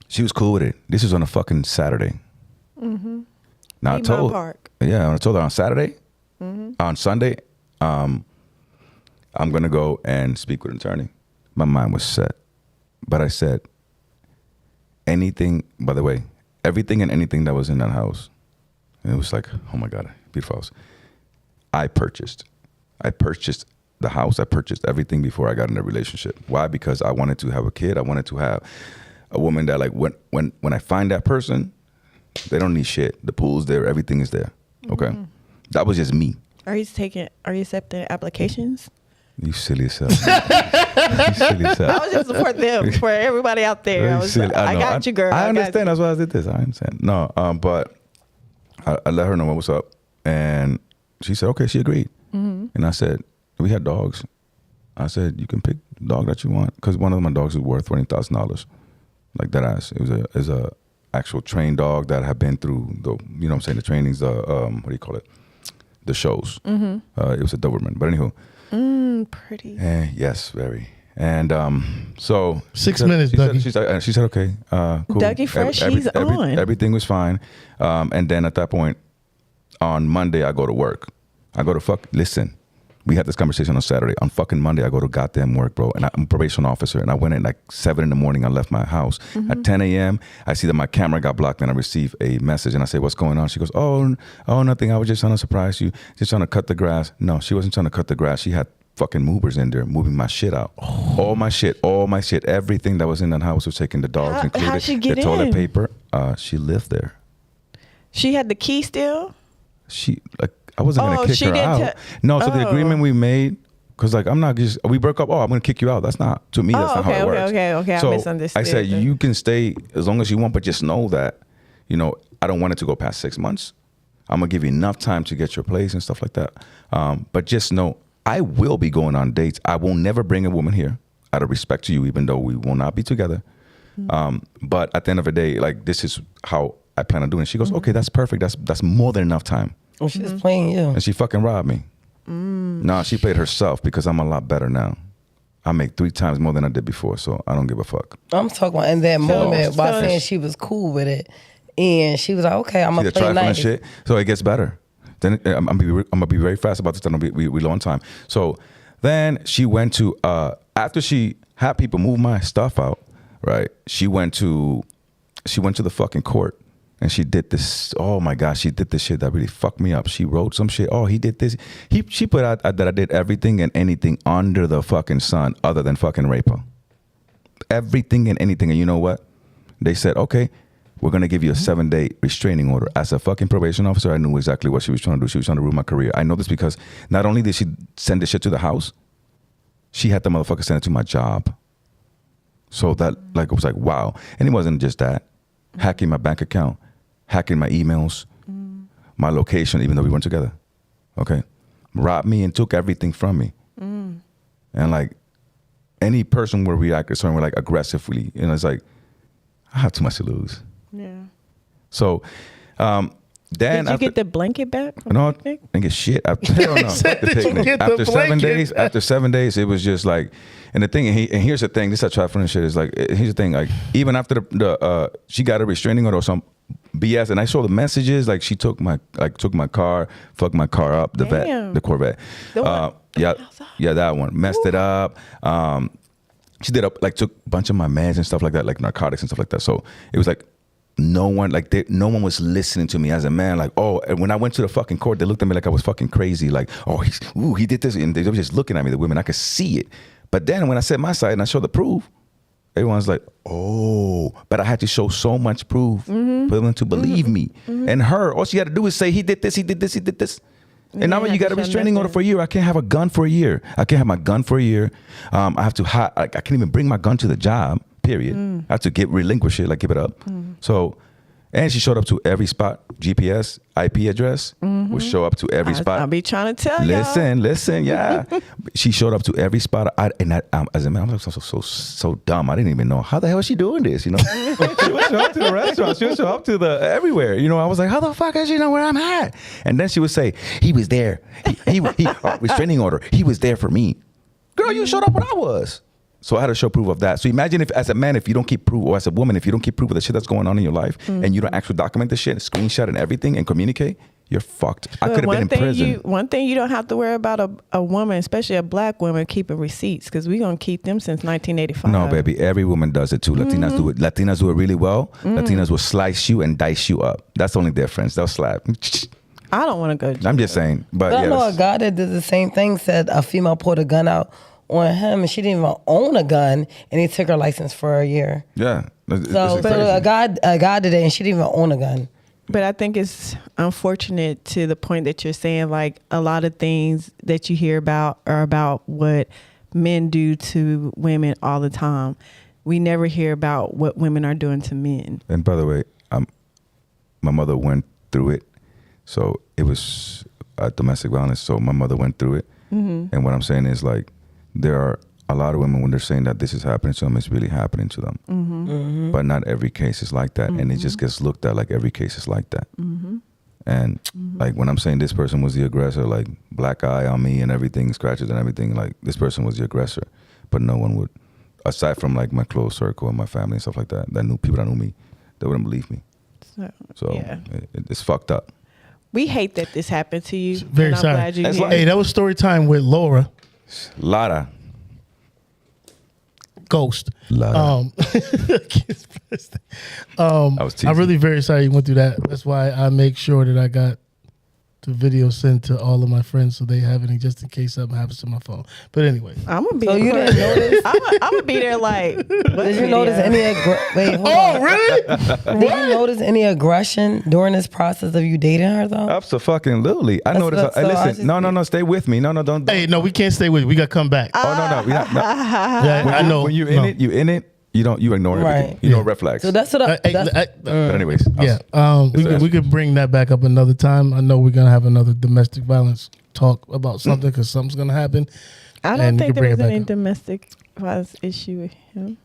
She was cool with it. This was on a fucking Saturday. Now I told her, when I told her on Saturday, on Sunday, I'm going to go and speak with an attorney. My mind was set. But I said, anything, by the way, everything and anything that was in that house, and it was like, oh my God, beautiful house. I purchased the house. I purchased everything before I got in a relationship. Why? Because I wanted to have a kid. I wanted to have a woman that, like, when I find that person, they don't need shit. The pool's there. Everything is there. Okay? That was just me. Are you accepting applications? You silly self. You silly self. I was just for them, for everybody out there. I got you, girl. I understand. That's why I did this. I understand. No, but I let her know what was up. And she said, okay, she agreed. And I said, we had dogs. I said, you can pick the dog that you want. Because one of my dogs is worth $20,000. Like that ass. It was a actual trained dog that had been through the, you know what I'm saying, the trainings, what do you call it? The shows. It was a Doberman. But anywho. Pretty. Yes, very. And so 6 minutes, Dougie. She said, okay, cool. Dougie Fresh, he's on. Everything was fine. And then at that point, on Monday, I go to work. Listen, we had this conversation on Saturday. On fucking Monday, I go to goddamn work, bro. And I'm a probation officer. And I went in like 7 a.m. I left my house. At 10 a.m., I see that my camera got blocked and I receive a message. And I say, what's going on? She goes, oh, nothing. I was just trying to surprise you. Just trying to cut the grass. No, she wasn't trying to cut the grass. She had fucking movers in there moving my shit out. All my shit, everything that was in that house was taking, the dogs included. How'd she get the toilet paper. She lived there. She had the key still? I wasn't going to kick her out. The agreement we made, because like, I'm not just, we broke up, I'm going to kick you out. That's not, to me, that's not how it works. Okay. So I misunderstood. I said, you can stay as long as you want, but just know that, you know, I don't want it to go past 6 months. I'm going to give you enough time to get your place and stuff like that. But just know, I will be going on dates. I will never bring a woman here out of respect to you, even though we will not be together. But at the end of the day, like, this is how I plan on doing it. She goes, okay, that's perfect. That's more than enough time. Well, she was playing you. And she fucking robbed me. No, she played herself because I'm a lot better now. I make 3 times more than I did before, so I don't give a fuck. I'm talking about in that moment by saying she was cool with it. And she was like, okay, I'm going to play nice. Shit. So it gets better. Then I'm gonna be very fast about this. Then we low on time. So then she went to after she had people move my stuff out, right? She went to the fucking court and she did this. Oh my gosh, she did this shit that really fucked me up. She wrote some shit. Oh, he did this. She put out that I did everything and anything under the fucking sun other than fucking rape her. Everything and anything. And you know what? They said, okay, we're going to give you a 7-day restraining order. As a fucking probation officer, I knew exactly what she was trying to do. She was trying to ruin my career. I know this because not only did she send this shit to the house, she had the motherfucker send it to my job. So that, like, it was like, wow. And it wasn't just that. Hacking my bank account, hacking my emails, my location, even though we weren't together. Okay? Robbed me and took everything from me. And, like, any person would react a certain way, like, aggressively. You know, it's like, I have too much to lose. Yeah. So, then did you get the blanket back? No, I didn't get shit. After 7 days, it was just like, and the thing, and here's the thing. This is trifling shit. Is like, here's the thing. Like, even after the she got a restraining order or some BS, and I saw the messages. Like, she took my car, fucked my car up, the Corvette. Yeah, that one messed it up. She did took a bunch of my meds and stuff like that, like narcotics and stuff like that. So it was like no one was listening to me as a man. Like, oh, and when I went to the fucking court, they looked at me like I was fucking crazy. Like, oh, he did this, and they were just looking at me. The women, I could see it. But then when I said my side and I showed the proof, everyone's like, oh, but I had to show so much proof for them to believe me. And her, all she had to do is say, he did this, he did this, he did this. And now you got a restraining order for a year. I can't have a gun for a year. I can't have my gun for a year. I have to I can't even bring my gun to the job, period. I have to relinquish it, like give it up. So, and she showed up to every spot, GPS, IP address, would show up to every spot. I'll be trying to tell you. Listen, yeah. She showed up to every spot. As a man, I'm so dumb. I didn't even know how the hell is she doing this, you know? She would show up to the restaurant. She would show up to the everywhere. You know, I was like, how the fuck does she know where I'm at? And then she would say, he was there. He restraining order. He was there for me. Girl, you showed up when I was. So I had to show proof of that. So imagine if, as a man, if you don't keep proof, or as a woman, if you don't keep proof of the shit that's going on in your life, and you don't actually document the shit, screenshot and everything, and communicate, you're fucked. I could have been in prison. One thing you don't have to worry about a woman, especially a black woman, keeping receipts, because we're going to keep them since 1985. No, baby. Every woman does it too. Latinas do it. Latinas do it really well. Latinas will slice you and dice you up. That's the only difference. They'll slap. I don't want to go. I'm just saying. But I know a guy that did the same thing, said a female pulled a gun out on him and she didn't even own a gun, and he took her license for a year. Yeah. So a guy did it and she didn't even own a gun. But I think it's unfortunate to the point that you're saying, like, a lot of things that you hear about are about what men do to women all the time. We never hear about what women are doing to men. And by the way, my mother went through it. So it was domestic violence. So my mother went through it. And what I'm saying is, like, there are a lot of women, when they're saying that this is happening to them, it's really happening to them. But not every case is like that. And it just gets looked at like every case is like that. And like when I'm saying this person was the aggressor, like black eye on me and everything, scratches and everything, like this person was the aggressor. But no one would, aside from like my close circle and my family and stuff like that, that knew people that knew me, they wouldn't believe me. So yeah. It's fucked up. We hate that this happened to you. Very sorry. Hey, that was story time with Laura. Lara. Ghost. I was teasing. I'm really very sorry you went through that. That's why I make sure that I got the video sent to all of my friends so they have it just in case something happens to my phone. But anyway, I'm gonna be. So you didn't notice? I'm gonna be there. Like, did you notice any? Wait, hold on. oh really? Did you notice any aggression during this process of you dating her though? Absolutely. I noticed. Listen, no, stay with me. No, don't. Hey, no, we can't stay with you. We got to come back. Oh no. Yeah, I know. When you're in it, you in it. You ignore everything. You know red flags. So that's what but anyways. We could bring that back up another time. I know we're going to have another domestic violence talk about something because something's going to happen. I don't think there was any domestic violence issue with him.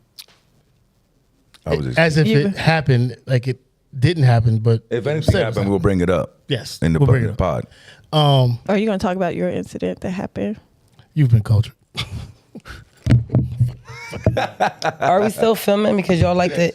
As if it happened, like it didn't happen, but if anything happened, we'll bring it up. Yes. In the pod. Are you going to talk about your incident that happened? You've been cultured. Are we still filming? Because y'all like to